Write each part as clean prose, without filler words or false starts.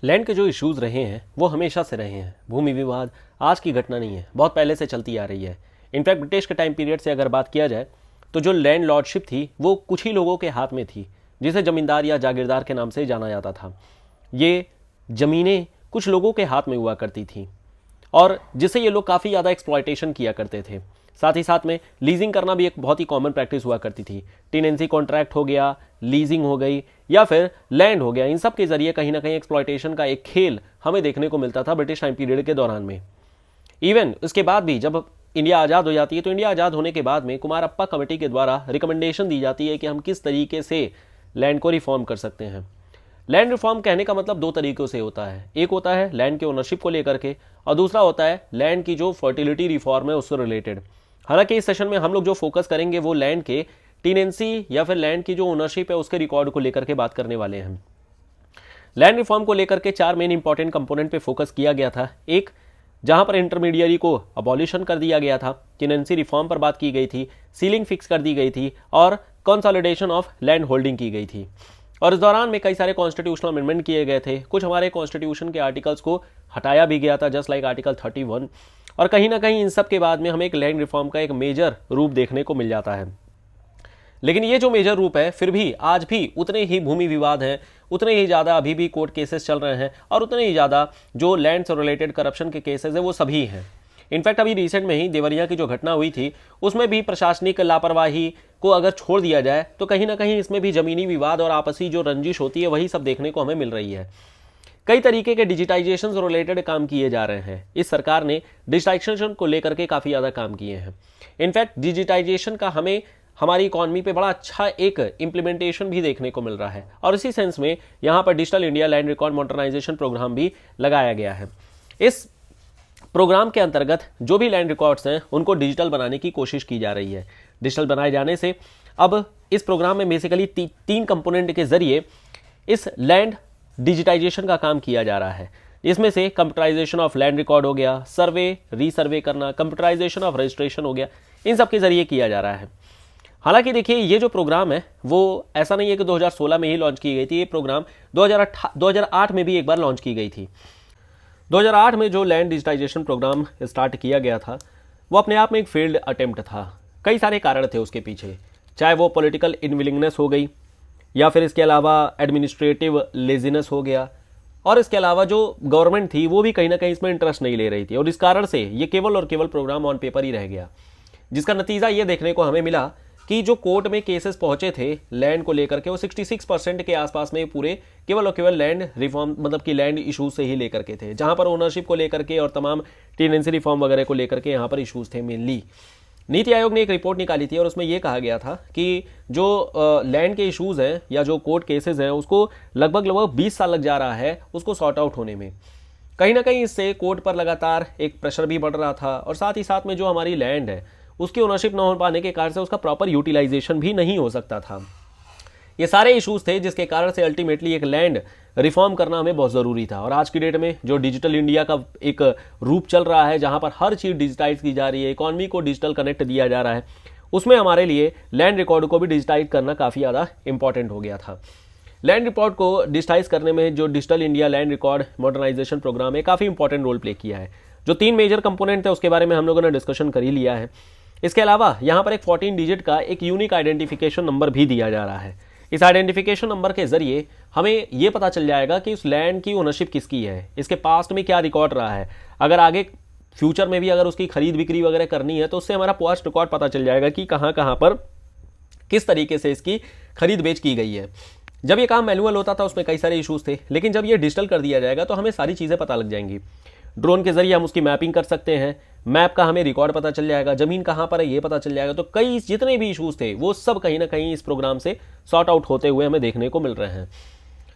Land के जो issues रहे हैं वो हमेशा से रहे हैं। भूमि विवाद आज की घटना नहीं है, बहुत पहले से चलती आ रही है। इनफैक्ट ब्रिटिश के टाइम पीरियड से अगर बात किया जाए तो जो लैंड लॉर्डशिप थी वो कुछ ही लोगों के हाथ में थी, जिसे जमींदार या जागीरदार के नाम से जाना जाता था। ये ज़मीनें कुछ लोगों के हाथ में हुआ करती थी और जिससे ये लोग काफ़ी ज़्यादा एक्सप्लॉयटेशन किया करते थे। साथ ही साथ में लीजिंग करना भी एक बहुत ही कॉमन प्रैक्टिस हुआ करती थी। टेनेंसी कॉन्ट्रैक्ट हो गया, लीजिंग हो गई या फिर लैंड हो गया, इन सब के जरिए कहीं ना कहीं एक्सप्लॉयटेशन का एक खेल हमें देखने को मिलता था ब्रिटिश टाइम पीरियड के दौरान में। इवन उसके बाद भी जब इंडिया आज़ाद हो जाती है तो इंडिया आज़ाद होने के बाद में कुमारप्पा कमेटी के द्वारा रिकमेंडेशन दी जाती है कि हम किस तरीके से लैंड को रिफॉर्म कर सकते हैं। लैंड रिफॉर्म कहने का मतलब दो तरीकों से होता है। एक होता है लैंड के ओनरशिप को लेकर के और दूसरा होता है लैंड की जो फर्टिलिटी रिफॉर्म है उससे रिलेटेड। हालांकि इस सेशन में हम लोग जो फोकस करेंगे वो लैंड के टीनेंसी या फिर लैंड की जो ओनरशिप है उसके रिकॉर्ड को लेकर के बात करने वाले हैं। लैंड रिफॉर्म को लेकर के चार मेन इंपॉर्टेंट कंपोनेंट पे फोकस किया गया था। एक, जहां पर इंटरमीडियरी को अबॉलिशन कर दिया गया था, टीनेंसी रिफॉर्म पर बात की गई थी, सीलिंग फिक्स कर दी गई थी और कंसोलिडेशन ऑफ लैंड होल्डिंग की गई थी। और इस दौरान में कई सारे कॉन्स्टिट्यूशनल अमेंडमेंट किए गए थे। कुछ हमारे कॉन्स्टिट्यूशन के आर्टिकल्स को हटाया भी गया था, जस्ट लाइक आर्टिकल 31। और कहीं ना कहीं इन सब के बाद में हमें एक लैंड रिफॉर्म का एक मेजर रूप देखने को मिल जाता है। लेकिन ये जो मेजर रूप है फिर भी आज भी उतने ही भूमि विवाद हैं, उतने ही ज़्यादा अभी भी कोर्ट केसेस चल रहे हैं और उतने ही ज़्यादा जो लैंड से रिलेटेड करप्शन के केसेस हैं वो सभी हैं। इनफैक्ट अभी रिसेंट में ही देवरिया की जो घटना हुई थी उसमें भी प्रशासनिक लापरवाही को अगर छोड़ दिया जाए तो कहीं ना कहीं इसमें भी ज़मीनी विवाद और आपसी जो रंजिश होती है वही सब देखने को हमें मिल रही है। कई तरीके के डिजिटाइजेशन से रिलेटेड काम किए जा रहे हैं। इस सरकार ने डिजिटाइजेशन को लेकर के काफ़ी ज़्यादा काम किए हैं। इनफैक्ट डिजिटाइजेशन का हमें हमारी इकॉनमी पे बड़ा अच्छा एक इम्प्लीमेंटेशन भी देखने को मिल रहा है और इसी सेंस में यहाँ पर digital India land record modernisation programme भी लगाया गया है। इस प्रोग्राम के अंतर्गत जो भी लैंड रिकॉर्ड्स हैं उनको डिजिटल बनाने की कोशिश की जा रही है। डिजिटल बनाए जाने से अब इस प्रोग्राम में बेसिकली तीन कंपोनेंट के जरिए इस लैंड डिजिटाइजेशन का काम किया जा रहा है। इसमें से कंप्यूटराइजेशन ऑफ लैंड रिकॉर्ड हो गया, सर्वे रीसर्वे करना, कंप्यूटराइजेशन ऑफ रजिस्ट्रेशन हो गया, इन सब के जरिए किया जा रहा है। हालांकि देखिए ये जो प्रोग्राम है वो ऐसा नहीं है कि 2016 में ही लॉन्च की गई थी। ये प्रोग्राम 2008 में भी एक बार लॉन्च की गई थी। 2008 में जो लैंड डिजिटाइजेशन प्रोग्राम स्टार्ट किया गया था वो अपने आप में एक फेल्ड अटेम्प्ट था। कई सारे कारण थे उसके पीछे, चाहे वो पॉलिटिकल इनविलिंगनेस हो गई या फिर इसके अलावा एडमिनिस्ट्रेटिव लेजीनेस हो गया और इसके अलावा जो गवर्नमेंट थी वो भी कहीं ना कहीं इसमें इंटरेस्ट नहीं ले रही थी और इस कारण से ये केवल और केवल प्रोग्राम ऑन पेपर ही रह गया, जिसका नतीजा ये देखने को हमें मिला कि जो कोर्ट में केसेस पहुंचे थे लैंड को लेकर के वो 66% के आसपास में पूरे केवल और केवल लैंड रिफॉर्म मतलब कि लैंड इशूज से ही लेकर के थे, जहां पर ओनरशिप को लेकर के और तमाम टेनेंसी रिफॉर्म वगैरह को लेकर के यहाँ पर इशूज थे मेनली। नीति आयोग ने एक रिपोर्ट निकाली थी और उसमें यह कहा गया था कि जो लैंड के इशूज़ हैं या जो कोर्ट केसेस हैं उसको लगभग 20 साल लग जा रहा है उसको सॉर्ट आउट होने में। कहीं ना कहीं इससे कोर्ट पर लगातार एक प्रेशर भी बढ़ रहा था और साथ ही साथ में जो हमारी लैंड है उसकी ओनरशिप न हो पाने के कारण से उसका प्रॉपर यूटिलाइजेशन भी नहीं हो सकता था। ये सारे इश्यूज थे जिसके कारण से अल्टीमेटली एक लैंड रिफॉर्म करना हमें बहुत ज़रूरी था। और आज की डेट में जो डिजिटल इंडिया का एक रूप चल रहा है जहां पर हर चीज़ डिजिटाइज की जा रही है, इकॉनमी को डिजिटल कनेक्ट दिया जा रहा है, उसमें हमारे लिए लैंड रिकॉर्ड को भी डिजिटाइज करना काफ़ी ज़्यादा इंपॉर्टेंट हो गया था। लैंड रिकॉर्ड को डिजिटाइज करने में जो digital India land record modernisation programme है काफ़ी इंपॉर्टेंट रोल प्ले किया है। जो 3 मेजर कंपोनेंट थे उसके बारे में हम लोगों ने डिस्कशन कर ही लिया है। इसके अलावा यहाँ पर एक 14 डिजिट का एक यूनिक आइडेंटिफिकेशन नंबर भी दिया जा रहा है। इस आइडेंटिफिकेशन नंबर के जरिए हमें यह पता चल जाएगा कि उस लैंड की ओनरशिप किसकी है, इसके पास्ट में क्या रिकॉर्ड रहा है, अगर आगे फ्यूचर में भी अगर उसकी खरीद बिक्री वगैरह करनी है तो उससे हमारा पास्ट रिकॉर्ड पता चल जाएगा कि कहाँ कहाँ पर किस तरीके से इसकी खरीद बेच की गई है। जब ये काम मैनुअल होता था उसमें कई सारे इशूज़ थे, लेकिन जब ये डिजिटल कर दिया जाएगा तो हमें सारी चीज़ें पता लग जाएंगी। ड्रोन के जरिए हम उसकी मैपिंग कर सकते हैं, मैप का हमें रिकॉर्ड पता चल जाएगा, जमीन कहाँ पर है ये पता चल जाएगा। तो कई जितने भी इशूज़ थे वो सब कहीं ना कहीं इस प्रोग्राम से सॉर्ट आउट होते हुए हमें देखने को मिल रहे हैं।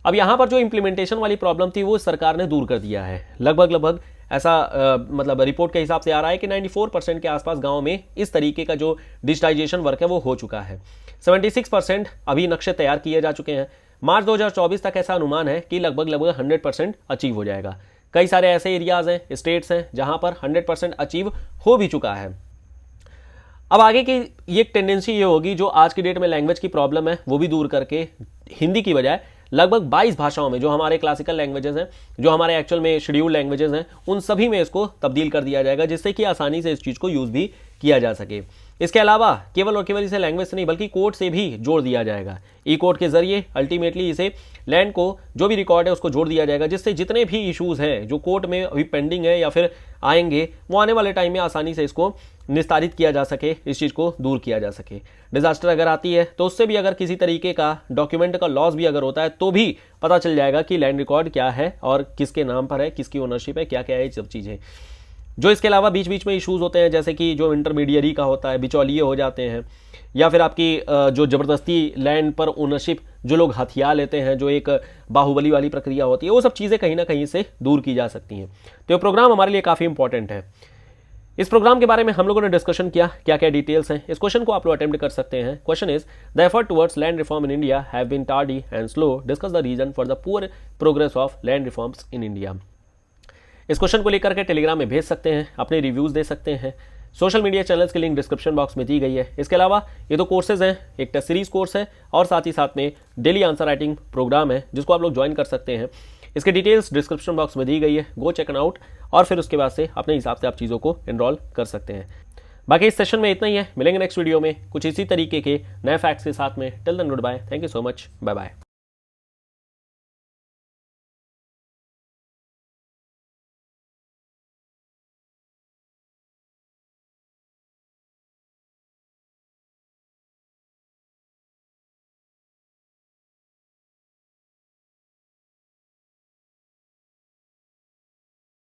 अब यहाँ पर जो इम्प्लीमेंटेशन वाली प्रॉब्लम थी वो सरकार ने दूर कर दिया है। लगभग ऐसा मतलब रिपोर्ट के हिसाब से आ रहा है कि 94% के आसपास गाँव में इस तरीके का जो डिजिटाइजेशन वर्क है वो हो चुका है। 76% अभी नक्शे तैयार किए जा चुके हैं। मार्च 2024 तक ऐसा अनुमान है कि लगभग 100% अचीव हो जाएगा। कई सारे ऐसे एरियाज हैं, स्टेट्स हैं जहां पर 100% अचीव हो भी चुका है। अब आगे की ये एक टेंडेंसी ये होगी जो आज की डेट में लैंग्वेज की प्रॉब्लम है वो भी दूर करके हिंदी की बजाय लगभग 22 भाषाओं में, जो हमारे क्लासिकल लैंग्वेजेस हैं, जो हमारे एक्चुअल में शेड्यूल लैंग्वेजेस हैं, उन सभी में इसको तब्दील कर दिया जाएगा, जिससे कि आसानी से इस चीज़ को यूज़ भी किया जा सके। इसके अलावा केवल और केवल इसे लैंग्वेज से नहीं बल्कि कोर्ट से भी जोड़ दिया जाएगा। ई कोर्ट के जरिए अल्टीमेटली इसे लैंड को जो भी रिकॉर्ड है उसको जोड़ दिया जाएगा, जिससे जितने भी इश्यूज हैं जो कोर्ट में अभी पेंडिंग है या फिर आएंगे, वो आने वाले टाइम में आसानी से इसको निस्तारित किया जा सके, इस चीज़ को दूर किया जा सके। डिजास्टर अगर आती है तो उससे भी अगर किसी तरीके का डॉक्यूमेंट का लॉस भी अगर होता है तो भी पता चल जाएगा कि लैंड रिकॉर्ड क्या है और किसके नाम पर है, किसकी ओनरशिप है, क्या क्या है, ये सब चीज़ें। जो इसके अलावा बीच बीच में इश्यूज होते हैं, जैसे कि जो इंटरमीडियरी का होता है, बिचौलिए हो जाते हैं, या फिर आपकी जो ज़बरदस्ती लैंड पर ओनरशिप जो लोग हथिया लेते हैं, जो एक बाहुबली वाली प्रक्रिया होती है, वो सब चीज़ें कहीं ना कहीं से दूर की जा सकती हैं। तो ये प्रोग्राम हमारे लिए काफ़ी इंपॉर्टेंट है। इस प्रोग्राम के बारे में हम लोगों ने डिस्कशन किया, क्या क्या डिटेल्स हैं। इस क्वेश्चन को आप लोग अटेम्प्ट कर सकते हैं। Question is the effort towards land reform in India have been tardy and slow, discuss the reason for the poor progress of land reforms in India. इस क्वेश्चन को लेकर के टेलीग्राम में भेज सकते हैं, अपने रिव्यूज़ दे सकते हैं। सोशल मीडिया चैनल्स की लिंक डिस्क्रिप्शन बॉक्स में दी गई है। इसके अलावा ये तो कोर्सेज हैं, एक टेस्ट सीरीज कोर्स है और साथ ही साथ में डेली आंसर राइटिंग प्रोग्राम है, जिसको आप लोग ज्वाइन कर सकते हैं। इसके डिटेल्स डिस्क्रिप्शन बॉक्स में दी गई है, गो चेक आउट, और फिर उसके बाद से अपने हिसाब से आप चीज़ों को एनरोल कर सकते हैं। बाकी इस सेशन में इतना ही है, मिलेंगे नेक्स्ट वीडियो में कुछ इसी तरीके के नए फैक्ट्स के साथ में। Till then goodbye, thank you so much, bye bye.